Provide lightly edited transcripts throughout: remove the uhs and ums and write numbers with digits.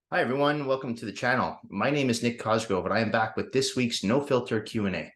Hi, everyone. Welcome to the channel. My name is Nick Cosgrove, and I am back with this week's No Filter Q&A.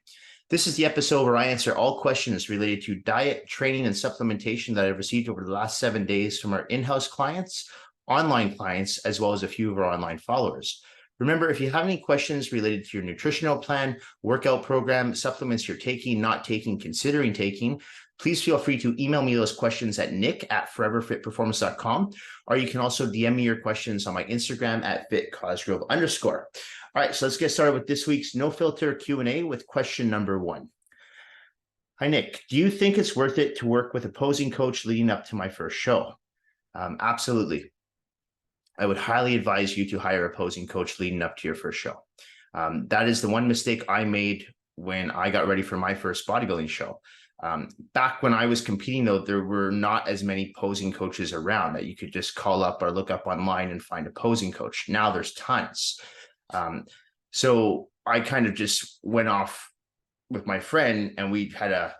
This is the episode where I answer all questions related to diet, training, and supplementation that I've received over the last 7 days from our in-house clients, online clients, as well as a few of our online followers. Remember, if you have any questions related to your nutritional plan, workout program, supplements you're taking, not taking, considering taking, please feel free to email me those questions at nick@foreverfitperformance.com, or you can also DM me your questions on my Instagram at @fitcosgrove_. All right, so let's get started with this week's No Filter Q&A with question number 1. Hi, Nick. Do you think it's worth it to work with a posing coach leading up to my first show? Absolutely. I would highly advise you to hire a posing coach leading up to your first show. That is the one mistake I made when I got ready for my first bodybuilding show. Back when I was competing, though, there were not as many posing coaches around that you could just call up or look up online and find a posing coach. Now there's tons. So I kind of just went off with my friend, and we had a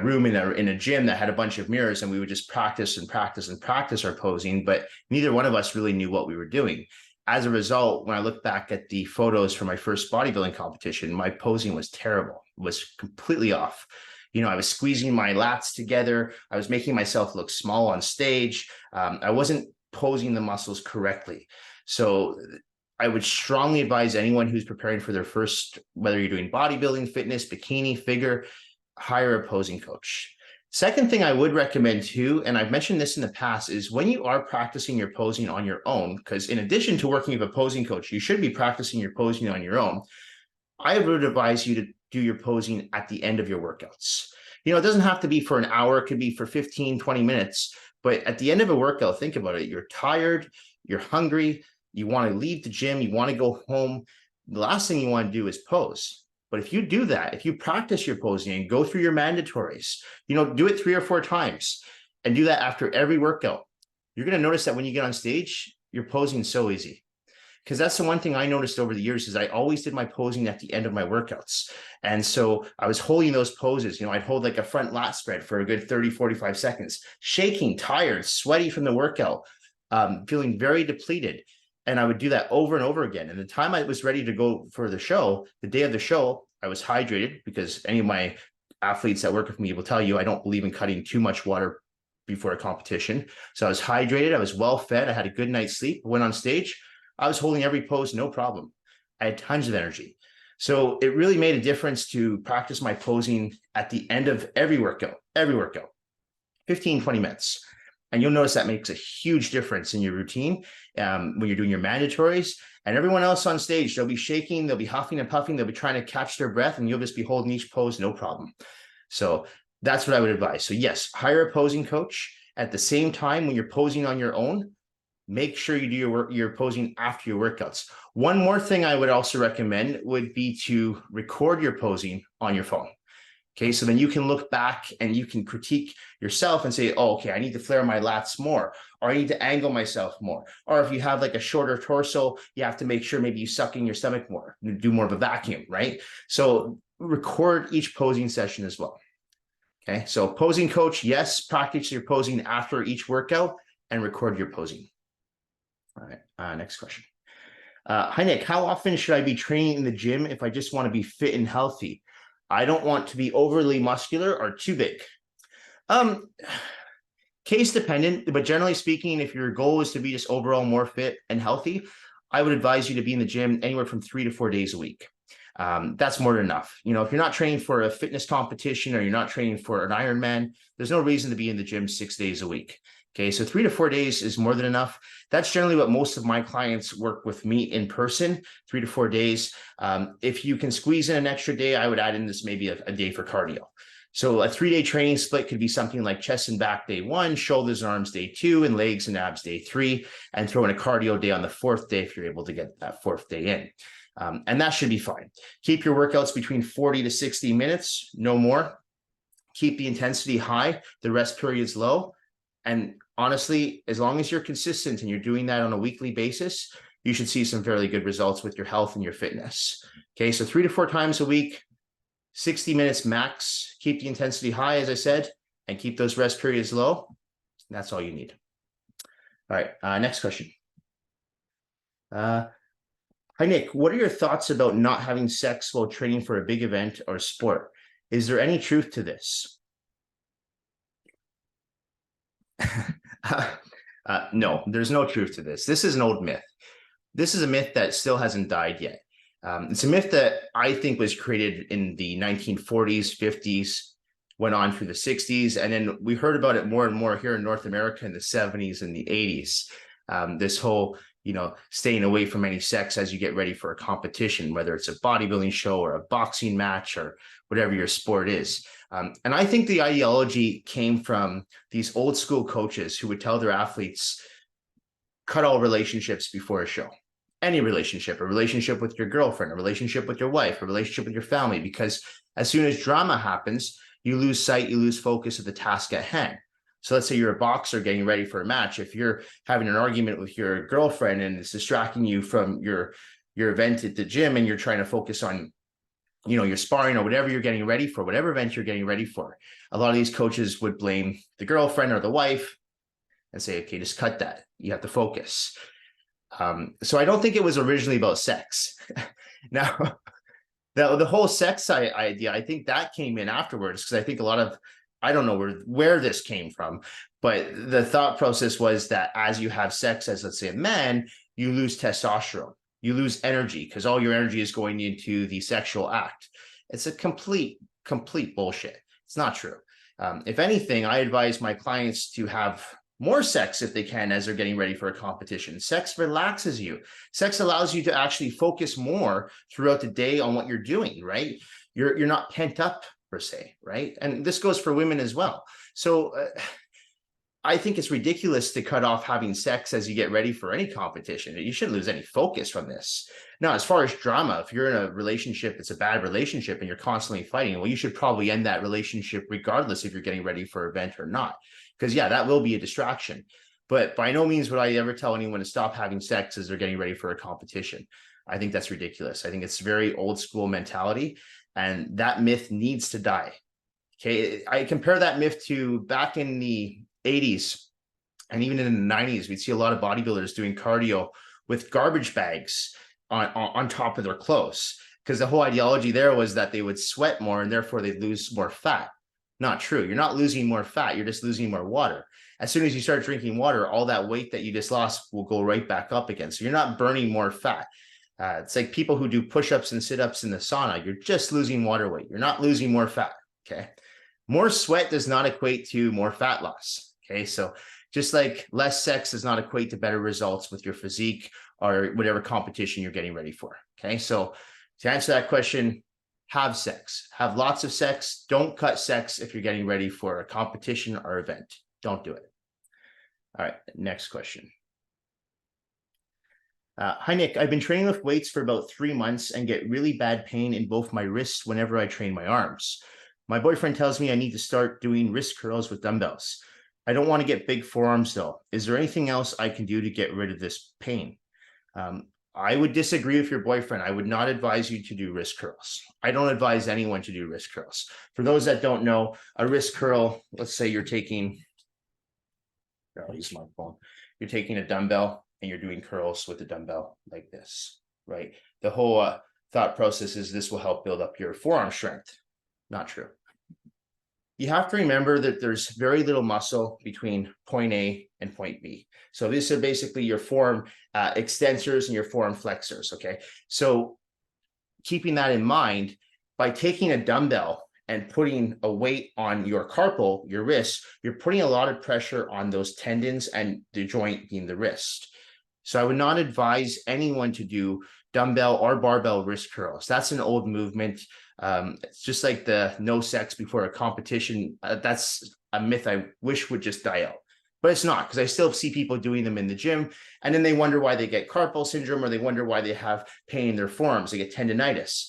room in a gym that had a bunch of mirrors, and we would just practice our posing, but neither one of us really knew what we were doing. As a result, when I look back at the photos from my first bodybuilding competition, my posing was terrible, was completely off. I was squeezing my lats together. I was making myself look small on stage. I wasn't posing the muscles correctly. So I would strongly advise anyone who's preparing for their first, whether you're doing bodybuilding, fitness, bikini, figure, hire a posing coach. Second thing I would recommend too, and I've mentioned this in the past, is when you are practicing your posing on your own, because in addition to working with a posing coach, you should be practicing your posing on your own. I would advise you to do your posing at the end of your workouts. It doesn't have to be for an hour. It could be for 15, 20 minutes. But at the end of a workout, think about it. You're tired, you're hungry, you want to leave the gym, you want to go home. The last thing you want to do is pose. But if you do that, if you practice your posing and go through your mandatories, do it 3 or 4 times and do that after every workout, you're going to notice that when you get on stage, your posing is so easy. Because that's the one thing I noticed over the years is I always did my posing at the end of my workouts. And so I was holding those poses. I'd hold like a front lat spread for a good 30, 45 seconds, shaking, tired, sweaty from the workout, feeling very depleted. And I would do that over and over again. And the time I was ready to go for the show, the day of the show, I was hydrated, because any of my athletes that work with me will tell you I don't believe in cutting too much water before a competition. So I was hydrated. I was well fed. I had a good night's sleep. Went on stage. I was holding every pose, no problem. I had tons of energy. So it really made a difference to practice my posing at the end of every workout, 15, 20 minutes. And you'll notice that makes a huge difference in your routine when you're doing your mandatories. And everyone else on stage, they'll be shaking, they'll be huffing and puffing, they'll be trying to catch their breath, and you'll just be holding each pose, no problem. So that's what I would advise. So yes, hire a posing coach. At the same time, when you're posing on your own, make sure you do your posing after your workouts. One more thing I would also recommend would be to record your posing on your phone. Okay, so then you can look back and you can critique yourself and say, oh, okay, I need to flare my lats more, or I need to angle myself more. Or if you have like a shorter torso, you have to make sure maybe you suck in your stomach more, do more of a vacuum, right? So record each posing session as well. Okay, so posing coach, yes, practice your posing after each workout and record your posing. All right, next question. Hi, Nick. How often should I be training in the gym if I just want to be fit and healthy? I don't want to be overly muscular or too big. Case dependent, but generally speaking, if your goal is to be just overall more fit and healthy, I would advise you to be in the gym anywhere from 3 to 4 days a week. That's more than enough. If you're not training for a fitness competition or you're not training for an Ironman, there's no reason to be in the gym 6 days a week. Okay, so 3 to 4 days is more than enough. That's generally what most of my clients work with me in person, 3 to 4 days. If you can squeeze in an extra day, I would add in this maybe a day for cardio. So a 3-day training split could be something like chest and back day 1, shoulders and arms day 2, and legs and abs day 3, and throw in a cardio day on the 4th day if you're able to get that 4th day in. And that should be fine. Keep your workouts between 40 to 60 minutes, no more. Keep the intensity high, the rest periods low. And honestly, as long as you're consistent and you're doing that on a weekly basis, you should see some fairly good results with your health and your fitness. Okay, so 3 to 4 times a week, 60 minutes max. Keep the intensity high, as I said, and keep those rest periods low. That's all you need. All right, next question. Uh, Hi, Nick. What are your thoughts about not having sex while training for a big event or sport? Is there any truth to this? No, there's no truth to this. This is an old myth. This is a myth that still hasn't died yet. It's a myth that I think was created in the 1940s, 50s, went on through the 60s, and then we heard about it more and more here in North America in the 70s and the 80s. This whole, staying away from any sex as you get ready for a competition, whether it's a bodybuilding show or a boxing match or whatever your sport is. And I think the ideology came from these old school coaches who would tell their athletes, cut all relationships before a show. Any relationship, a relationship with your girlfriend, a relationship with your wife, a relationship with your family, because as soon as drama happens, you lose sight, you lose focus of the task at hand. So let's say you're a boxer getting ready for a match. If you're having an argument with your girlfriend and it's distracting you from your event at the gym and you're trying to focus on, your sparring or whatever you're getting ready for, whatever event you're getting ready for, a lot of these coaches would blame the girlfriend or the wife and say, okay, just cut that. You have to focus. So I don't think it was originally about sex. Now, the whole sex idea, I think that came in afterwards, because I think a lot of, I don't know where this came from, but the thought process was that as you have sex as, let's say, a man, you lose testosterone, you lose energy, because all your energy is going into the sexual act. It's a complete bullshit. It's not true. If anything, I advise my clients to have more sex if they can as they're getting ready for a competition. Sex relaxes you. Sex allows you to actually focus more throughout the day on what you're doing, right? You're not pent up per se, right? And this goes for women as well. So I think it's ridiculous to cut off having sex as you get ready for any competition. You shouldn't lose any focus from this. Now, as far as drama, if you're in a relationship, it's a bad relationship and you're constantly fighting, well, you should probably end that relationship regardless if you're getting ready for an event or not. Because yeah, that will be a distraction. But by no means would I ever tell anyone to stop having sex as they're getting ready for a competition. I think that's ridiculous. I think it's very old school mentality, and that myth needs to die. Okay, I compare that myth to back in the 80s and even in the 90s, we'd see a lot of bodybuilders doing cardio with garbage bags on top of their clothes, because the whole ideology there was that they would sweat more and therefore they'd lose more fat. Not true. You're not losing more fat. You're just losing more water. As soon as you start drinking water, all that weight that you just lost will go right back up again. So you're not burning more fat. It's like people who do push-ups and sit-ups in the sauna. You're just losing water weight. You're not losing more fat. Okay. More sweat does not equate to more fat loss. Okay. So just like less sex does not equate to better results with your physique or whatever competition you're getting ready for. Okay. So to answer that question, have sex, have lots of sex. Don't cut sex if you're getting ready for a competition or event. Don't do it. All right, next question. Hi, Nick. I've been training with weights for about 3 months and get really bad pain in both my wrists whenever I train my arms. My boyfriend tells me I need to start doing wrist curls with dumbbells. I don't want to get big forearms though. Is there anything else I can do to get rid of this pain? I would disagree with your boyfriend. I would not advise you to do wrist curls. I don't advise anyone to do wrist curls. For those that don't know, a wrist curl, let's say you're taking, I'll use my phone. You're taking a dumbbell and you're doing curls with the dumbbell like this, right? The whole thought process is this will help build up your forearm strength. Not true. You have to remember that there's very little muscle between point A and point B. So these are basically your forearm extensors and your forearm flexors, okay? So keeping that in mind, by taking a dumbbell and putting a weight on your carpal, your wrist, you're putting a lot of pressure on those tendons and the joint being the wrist. So I would not advise anyone to do dumbbell or barbell wrist curls. That's an old movement. It's just like the no sex before a competition. That's a myth I wish would just die out, but it's not, because I still see people doing them in the gym, and then they wonder why they get carpal syndrome, or they wonder why they have pain in their forearms. They get tendonitis.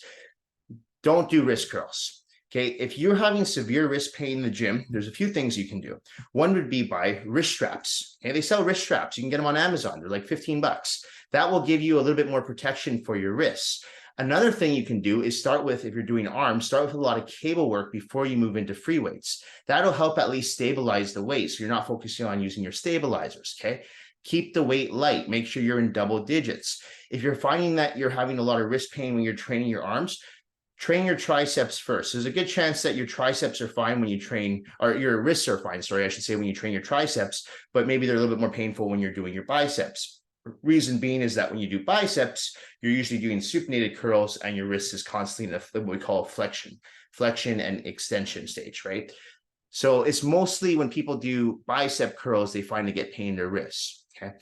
Don't do wrist curls. Okay, if you're having severe wrist pain in the gym, there's a few things you can do. One would be buy wrist straps. Okay, they sell wrist straps. You can get them on Amazon. They're like 15 bucks. That will give you a little bit more protection for your wrists. Another thing you can do is start with, if you're doing arms, start with a lot of cable work before you move into free weights. That'll help at least stabilize the weight, so you're not focusing on using your stabilizers, okay? Keep the weight light. Make sure you're in double digits. If you're finding that you're having a lot of wrist pain when you're training your arms, train your triceps first. There's a good chance that your triceps are fine when you train, or your wrists are fine, sorry, I should say, when you train your triceps, but maybe they're a little bit more painful when you're doing your biceps. Reason being is that when you do biceps, you're usually doing supinated curls and your wrist is constantly in what we call flexion and extension stage, right? So it's mostly when people do bicep curls, they find they get pain in their wrists, okay?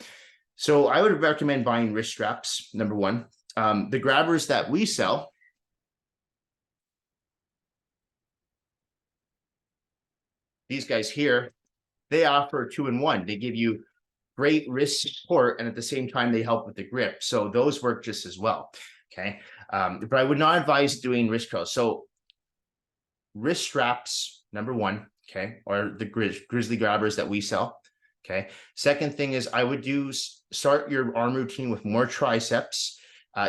So I would recommend buying wrist straps, number one. The grabbers that we sell, these guys here, they offer 2-in-1. They give you great wrist support, and at the same time, they help with the grip. So those work just as well, okay? But I would not advise doing wrist curls. So wrist straps, number one, okay, or the grizzly grabbers that we sell, okay? Second thing is I would start your arm routine with more triceps.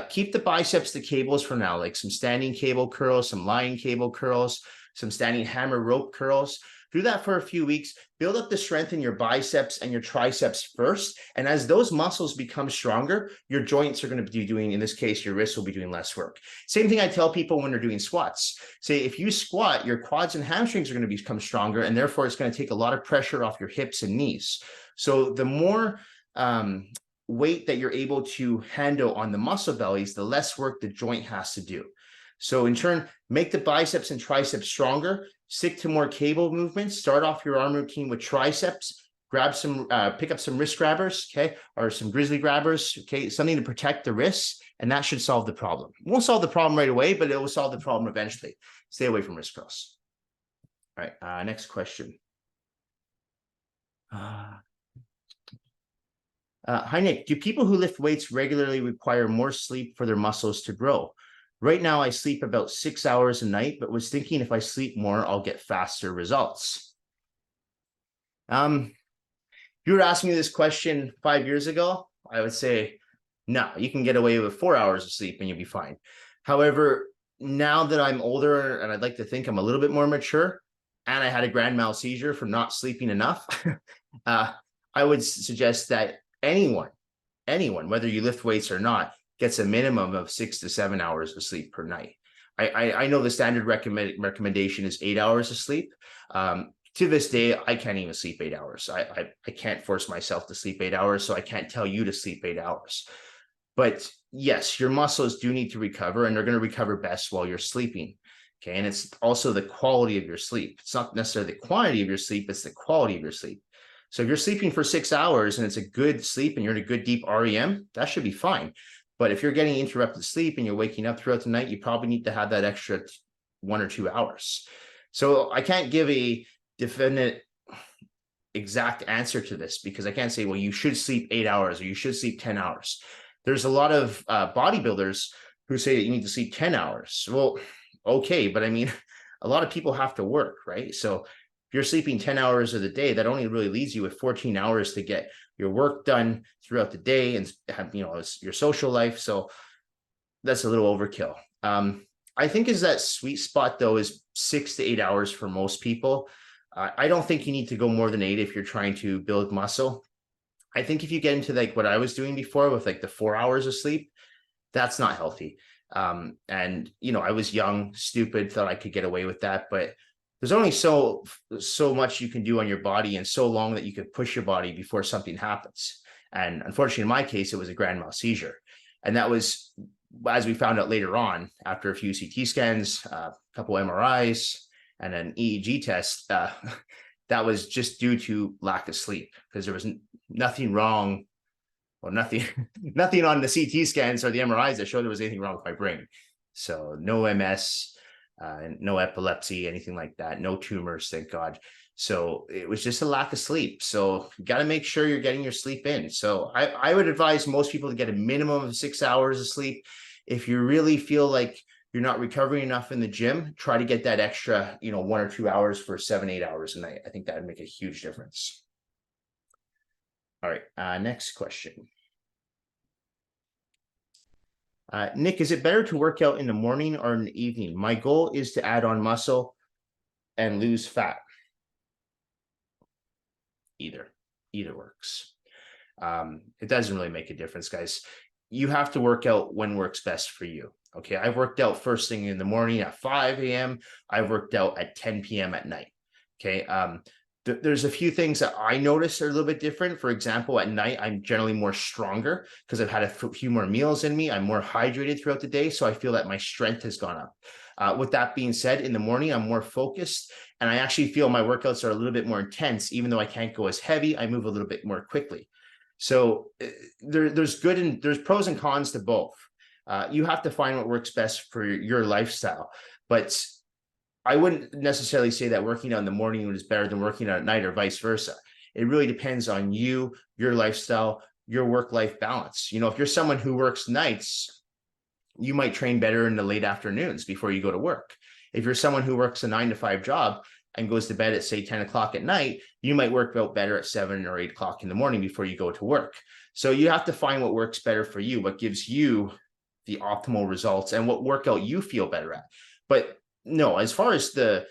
Keep the biceps the cables for now, like some standing cable curls, some lying cable curls, some standing hammer rope curls. Do that for a few weeks. Build up the strength in your biceps and your triceps first. And as those muscles become stronger, your joints are going to be doing, in this case, your wrists will be doing less work. Same thing I tell people when they're doing squats. Say, if you squat, your quads and hamstrings are going to become stronger, and therefore it's going to take a lot of pressure off your hips and knees. So the more weight that you're able to handle on the muscle bellies, the less work the joint has to do. So in turn, make the biceps and triceps stronger, stick to more cable movements, start off your arm routine with triceps, grab some, pick up some wrist grabbers, okay, or some grizzly grabbers, okay, something to protect the wrists, and that should solve the problem. It won't solve the problem right away, but it will solve the problem eventually. Stay away from wrist curls. All right, next question. Hi, Nick. Do people who lift weights regularly require more sleep for their muscles to grow? Right now, I sleep about 6 hours a night, but was thinking if I sleep more, I'll get faster results. If you were asking me this question 5 years ago, I would say, no, you can get away with 4 hours of sleep and you'll be fine. However, now that I'm older and I'd like to think I'm a little bit more mature, and I had a grand mal seizure from not sleeping enough, I would suggest that anyone, whether you lift weights or not, gets a minimum of 6 to 7 hours of sleep per night. I know the standard recommendation is 8 hours of sleep. To this day, I can't even sleep 8 hours. I can't force myself to sleep 8 hours, so I can't tell you to sleep 8 hours. But yes, your muscles do need to recover, and they're going to recover best while you're sleeping. Okay, and it's also the quality of your sleep. It's not necessarily the quantity of your sleep, it's the quality of your sleep. So if you're sleeping for 6 hours and it's a good sleep and you're in a good deep REM, that should be fine. But if you're getting interrupted sleep and you're waking up throughout the night, you probably need to have that extra 1 or 2 hours. So I can't give a definite exact answer to this, because I can't say, well, you should sleep 8 hours or you should sleep 10 hours. There's a lot of bodybuilders who say that you need to sleep 10 hours. Well, okay, but I mean, a lot of people have to work, right? So if you're sleeping 10 hours of the day, that only really leaves you with 14 hours to get your work done throughout the day and have, your social life. So that's a little overkill. I think is that sweet spot though is 6 to 8 hours for most people. I don't think you need to go more than 8 if you're trying to build muscle. I think if you get into like what I was doing before with like the 4 hours of sleep, that's not healthy. And I was young, stupid, thought I could get away with that, but there's only so much you can do on your body and so long that you could push your body before something happens. And unfortunately, in my case, it was a grand mal seizure. And that was, as we found out later on, after a few CT scans, a couple MRIs, and an EEG test, that was just due to lack of sleep, because there was nothing wrong, or nothing on the CT scans or the MRIs that showed there was anything wrong with my brain. So no MS, no epilepsy, anything like that, no tumors, thank God. So it was just a lack of sleep. So you got to make sure you're getting your sleep in. So I would advise most people to get a minimum of 6 hours of sleep. If you really feel like you're not recovering enough in the gym, try to get that extra, 1 or 2 hours for 7, 8 hours a night. I think that would make a huge difference. All right, next question. Nick, is it better to work out in the morning or in the evening? My goal is to add on muscle and lose fat. Either works. It doesn't really make a difference, guys. You have to work out when works best for you. Okay, I've worked out first thing in the morning at 5 a.m. I've worked out at 10 p.m. at night. Okay, there's a few things that I notice are a little bit different. For example, at night, I'm generally more stronger because I've had a few more meals in me. I'm more hydrated throughout the day, so I feel that my strength has gone up. With that being said, in the morning, I'm more focused, and I actually feel my workouts are a little bit more intense. Even though I can't go as heavy, I move a little bit more quickly. So there's pros and cons to both. You have to find what works best for your lifestyle, but I wouldn't necessarily say that working out in the morning is better than working out at night or vice versa. It really depends on you, your lifestyle, your work-life balance. You know, if you're someone who works nights, you might train better in the late afternoons before you go to work. If you're someone who works a 9-to-5 job and goes to bed at, say, 10 o'clock at night, you might work out better at 7 or 8 o'clock in the morning before you go to work. So you have to find what works better for you, what gives you the optimal results and what workout you feel better at. But no, as far as the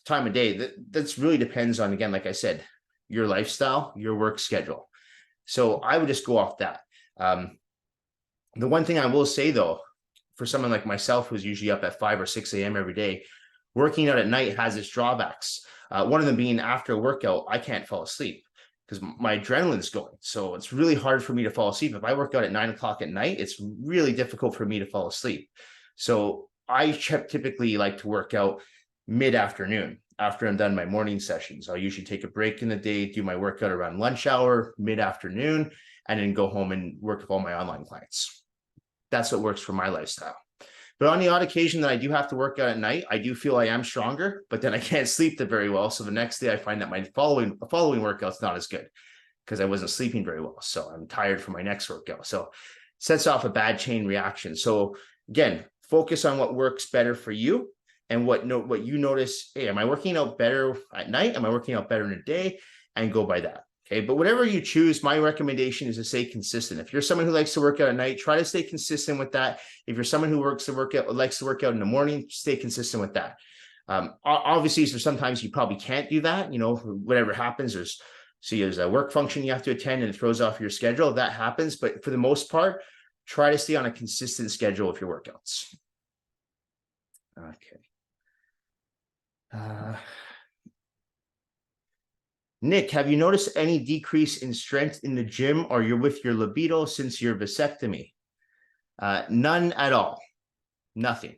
time of day, that's really depends on, again, like I said, your lifestyle, your work schedule. So I would just go off that. The one thing I will say, though, for someone like myself who's usually up at 5 or 6 a.m. every day, working out at night has its drawbacks. One of them being after a workout, I can't fall asleep because my adrenaline's going. So it's really hard for me to fall asleep. If I work out at 9 o'clock at night, it's really difficult for me to fall asleep. So I typically like to work out mid-afternoon after I'm done my morning sessions. I'll usually take a break in the day, do my workout around lunch hour, mid-afternoon, and then go home and work with all my online clients. That's what works for my lifestyle. But on the odd occasion that I do have to work out at night, I do feel I am stronger, but then I can't sleep very well. So the next day I find that my following workout's not as good because I wasn't sleeping very well. So I'm tired for my next workout. So it sets off a bad chain reaction. So again, focus on what works better for you and what you notice. Hey, am I working out better at night? Am I working out better in the day? And go by that. Okay, but whatever you choose, my recommendation is to stay consistent. If you're someone who likes to work out at night, try to stay consistent with that. If you're someone who likes to work out in the morning, stay consistent with that. Obviously, so sometimes you probably can't do that. You know, whatever happens, there's a work function you have to attend and it throws off your schedule. That happens, but for the most part, try to stay on a consistent schedule with your workouts. Okay. Nick, have you noticed any decrease in strength in the gym or you're with your libido since your vasectomy? None at all. Nothing.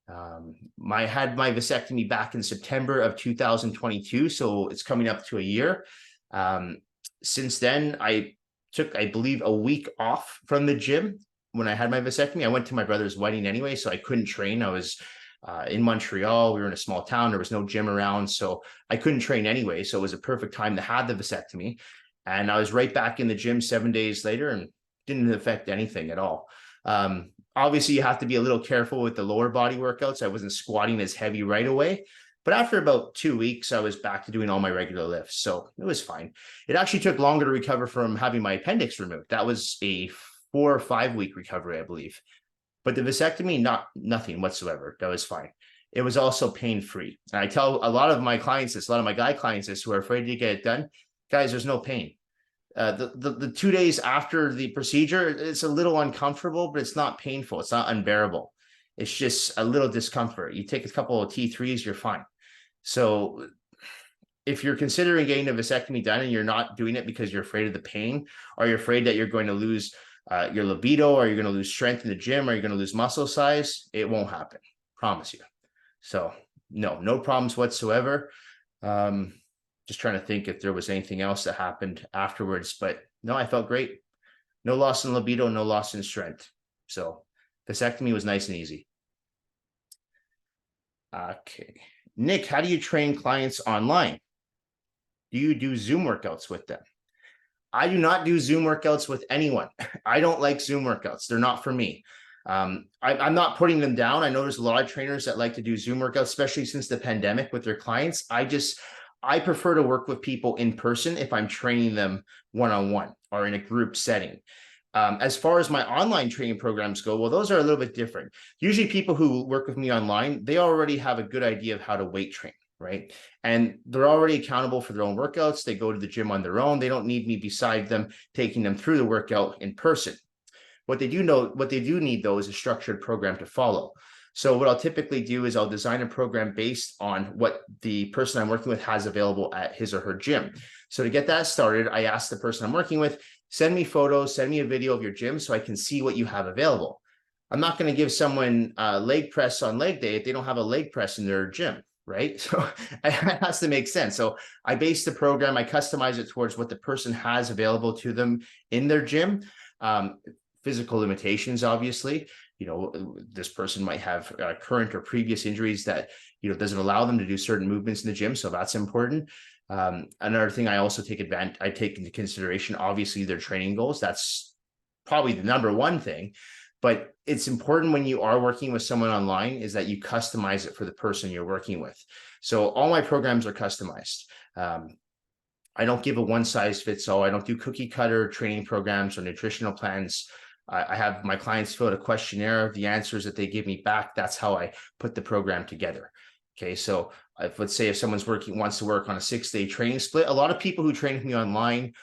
I had my vasectomy back in September of 2022, so it's coming up to a year. Since then, I took, I believe, a week off from the gym when I had my vasectomy. I went to my brother's wedding anyway, so I couldn't train. I was in Montreal. We were in a small town. There was no gym around, so I couldn't train anyway. So it was a perfect time to have the vasectomy. And I was right back in the gym 7 days later and didn't affect anything at all. Obviously, you have to be a little careful with the lower body workouts. I wasn't squatting as heavy right away. But after about 2 weeks, I was back to doing all my regular lifts. So it was fine. It actually took longer to recover from having my appendix removed. That was a 4 or 5 week recovery, I believe. But the vasectomy, nothing whatsoever. That was fine. It was also pain-free. And I tell a lot of my clients this, a lot of my guy clients this, who are afraid to get it done, guys, there's no pain. The 2 days after the procedure, it's a little uncomfortable, but it's not painful. It's not unbearable. It's just a little discomfort. You take a couple of T3s, you're fine. So if you're considering getting a vasectomy done and you're not doing it because you're afraid of the pain, or you're afraid that you're going to lose your libido, or you're going to lose strength in the gym, or you're going to lose muscle size, it won't happen. Promise you. So no problems whatsoever. Just trying to think if there was anything else that happened afterwards, but no, I felt great. No loss in libido, no loss in strength. So vasectomy was nice and easy. Okay. Nick, how do you train clients online? Do you do Zoom workouts with them? I do not do Zoom workouts with anyone. I don't like Zoom workouts. They're not for me. I'm not putting them down. I know there's a lot of trainers that like to do Zoom workouts, especially since the pandemic with their clients. I prefer to work with people in person if I'm training them one-on-one or in a group setting. As far as my online training programs go, well, those are a little bit different. Usually people who work with me online, they already have a good idea of how to weight train. right? And they're already accountable for their own workouts. They go to the gym on their own. They don't need me beside them, taking them through the workout in person. What they do need though is a structured program to follow. So what I'll typically do is I'll design a program based on what the person I'm working with has available at his or her gym. So to get that started, I ask the person I'm working with, send me photos, send me a video of your gym so I can see what you have available. I'm not going to give someone leg press on leg day if they don't have a leg press in their gym, right? So it has to make sense. So I base the program, I customize it towards what the person has available to them in their gym. Physical limitations, obviously. This person might have current or previous injuries that, doesn't allow them to do certain movements in the gym. So that's important. Another thing I also take into consideration, obviously, their training goals. That's probably the number one thing. But it's important when you are working with someone online is that you customize it for the person you're working with. So all my programs are customized. I don't give a one size fits all. I don't do cookie cutter training programs or nutritional plans. I have my clients fill out a questionnaire. The answers that they give me back, that's how I put the program together. Okay, so let's say if someone's wants to work on a 6-day training split, a lot of people who train with me online,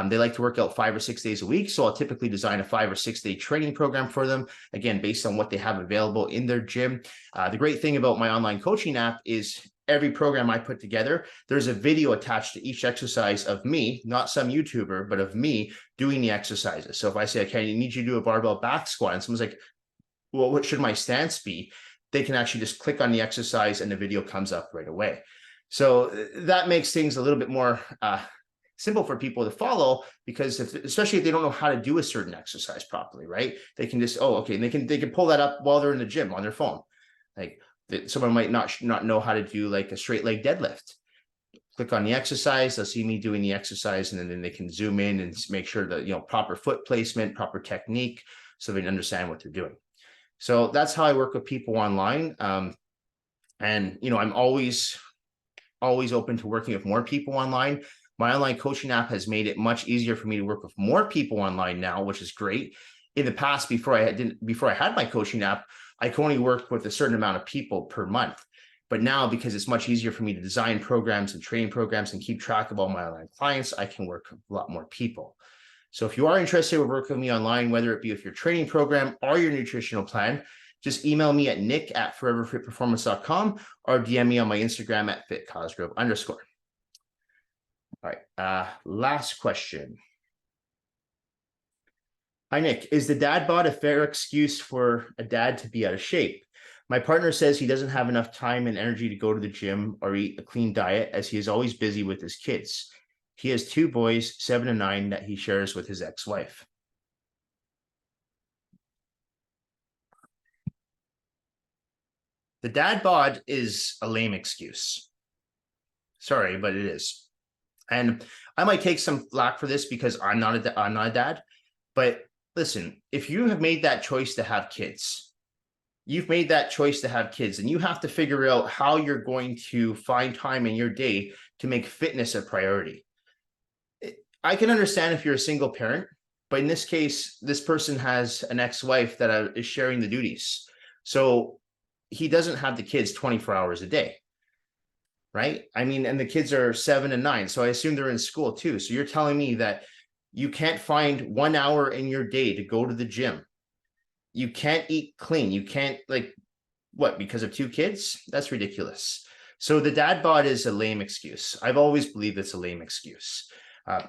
they like to work out 5 or 6 days a week. So I'll typically design a 5 or 6 day training program for them, again, based on what they have available in their gym. The great thing about my online coaching app is every program I put together, there's a video attached to each exercise of me, not some YouTuber, but of me doing the exercises. So if I say, okay, I need you to do a barbell back squat, and someone's like, well, what should my stance be? They can actually just click on the exercise and the video comes up right away. So that makes things a little bit more simple for people to follow, because especially if they don't know how to do a certain exercise properly, right? They can just, and they can pull that up while they're in the gym on their phone. Like someone might not know how to do like a straight leg deadlift. Click on the exercise, they'll see me doing the exercise, and then they can zoom in and make sure that, proper foot placement, proper technique, so they understand what they're doing. So that's how I work with people online. And, I'm always open to working with more people online. My online coaching app has made it much easier for me to work with more people online now, which is great. In the past, before I had my coaching app, I could only work with a certain amount of people per month. But now, because it's much easier for me to design programs and training programs and keep track of all my online clients, I can work with a lot more people. So if you are interested in working with me online, whether it be with your training program or your nutritional plan, just email me at nick@foreverfitperformance.com or DM me on my Instagram at @fitcosgrove_. All right, last question. Hi, Nick. Is the dad bod a fair excuse for a dad to be out of shape? My partner says he doesn't have enough time and energy to go to the gym or eat a clean diet, as he is always busy with his kids. He has 2 boys, 7 and 9, that he shares with his ex-wife. The dad bod is a lame excuse. Sorry, but it is. And I might take some flack for this because I'm not a dad. But listen, if you have made that choice to have kids, you've made that choice to have kids, and you have to figure out how you're going to find time in your day to make fitness a priority. I can understand if you're a single parent, but in this case, this person has an ex-wife that is sharing the duties. So he doesn't have the kids 24 hours a day, right? I mean, and the kids are 7 and 9. So I assume they're in school too. So you're telling me that you can't find 1 hour in your day to go to the gym. You can't eat clean. You can't, what, because of 2 kids? That's ridiculous. So the dad bod is a lame excuse. I've always believed it's a lame excuse.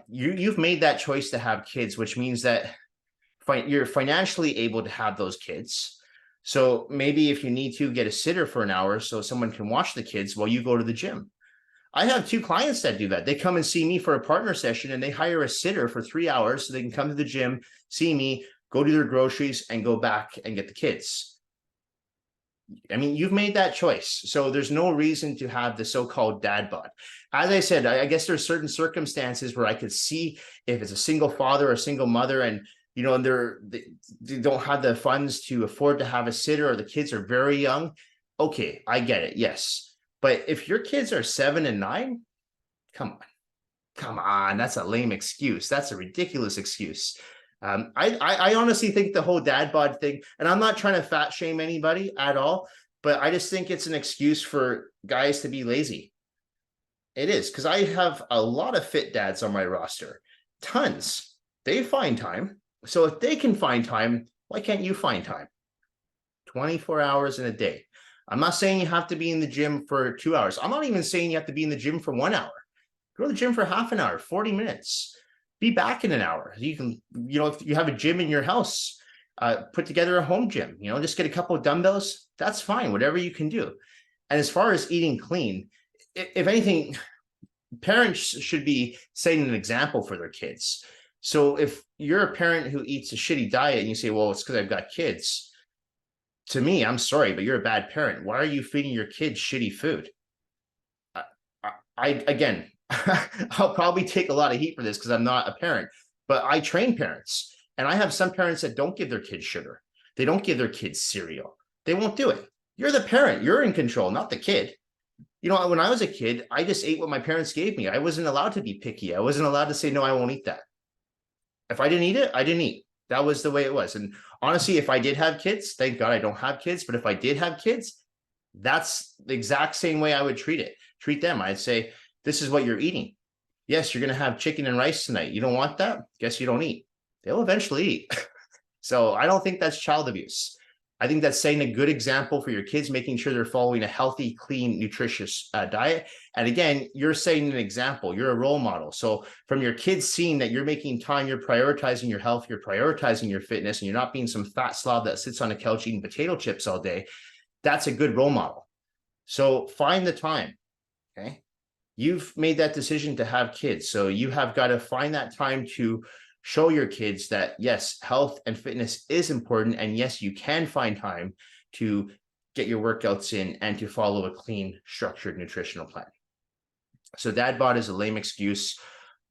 You've made that choice to have kids, which means that you're financially able to have those kids. So maybe if you need to, get a sitter for an hour so someone can watch the kids while you go to the gym. I have 2 clients that do that. They come and see me for a partner session, and they hire a sitter for 3 hours so they can come to the gym, see me, go do their groceries, and go back and get the kids. I mean, you've made that choice. So there's no reason to have the so-called dad bod. As I said, I guess there's certain circumstances where I could see if it's a single father or a single mother, and they don't have the funds to afford to have a sitter, or the kids are very young. Okay, I get it. Yes. But if your kids are 7 and 9, come on, that's a lame excuse. That's a ridiculous excuse. I honestly think the whole dad bod thing, and I'm not trying to fat shame anybody at all, but I just think it's an excuse for guys to be lazy. It is, because I have a lot of fit dads on my roster. Tons. They find time. So if they can find time, why can't you find time? 24 hours in a day. I'm not saying you have to be in the gym for 2 hours. I'm not even saying you have to be in the gym for 1 hour. Go to the gym for half an hour, 40 minutes. Be back in an hour. You can, if you have a gym in your house, put together a home gym, just get a couple of dumbbells. That's fine, whatever you can do. And as far as eating clean, if anything, parents should be setting an example for their kids. So if you're a parent who eats a shitty diet and you say, well, it's because I've got kids, to me, I'm sorry, but you're a bad parent. Why are you feeding your kids shitty food? Again, I'll probably take a lot of heat for this because I'm not a parent, but I train parents, and I have some parents that don't give their kids sugar. They don't give their kids cereal. They won't do it. You're the parent. You're in control, not the kid. When I was a kid, I just ate what my parents gave me. I wasn't allowed to be picky. I wasn't allowed to say, no, I won't eat that. If I didn't eat it, I didn't eat. That was the way it was. And honestly, if I did have kids, thank God I don't have kids, but if I did have kids, that's the exact same way I would treat them. I'd say, this is what you're eating. Yes, you're going to have chicken and rice tonight. You don't want that? Guess you don't eat. They'll eventually eat. So I don't think that's child abuse. I think that's setting a good example for your kids, making sure they're following a healthy, clean, nutritious diet. And again, you're setting an example. You're a role model. So from your kids seeing that you're making time, you're prioritizing your health, you're prioritizing your fitness, and you're not being some fat slob that sits on a couch eating potato chips all day, that's a good role model. So find the time, okay? You've made that decision to have kids. So you have got to find that time to show your kids that, yes, health and fitness is important. And yes, you can find time to get your workouts in and to follow a clean, structured nutritional plan. So Dad Bod is a lame excuse.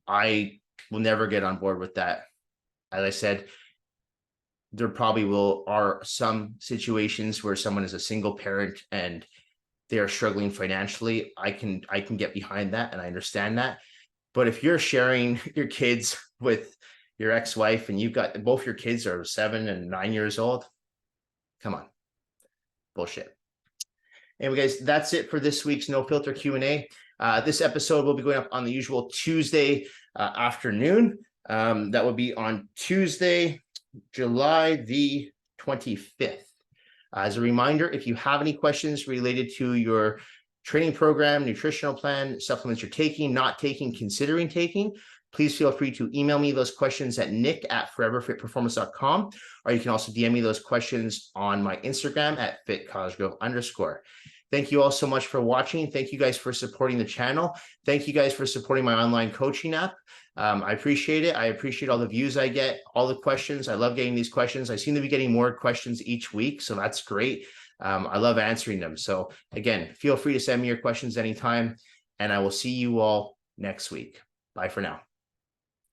I will never get on board with that. As I said, there probably are some situations where someone is a single parent and they are struggling financially. I can get behind that, and I understand that. But if you're sharing your kids with your ex-wife and you've got both your kids are 7 and 9 years old, come on, bullshit. Anyway, guys, that's it for this week's No Filter Q&A. This episode will be going up on the usual Tuesday afternoon. That will be on Tuesday, July the 25th. As a reminder, if you have any questions related to your training program, nutritional plan, supplements you're taking, not taking, considering taking, please feel free to email me those questions at nick@foreverfitperformance.com, or you can also DM me those questions on my Instagram at @fitcosgrove_. Thank you all so much for watching. Thank you guys for supporting the channel. Thank you guys for supporting my online coaching app. I appreciate it. I appreciate all the views I get, all the questions. I love getting these questions. I seem to be getting more questions each week, so that's great. I love answering them. So again, feel free to send me your questions anytime, and I will see you all next week. Bye for now.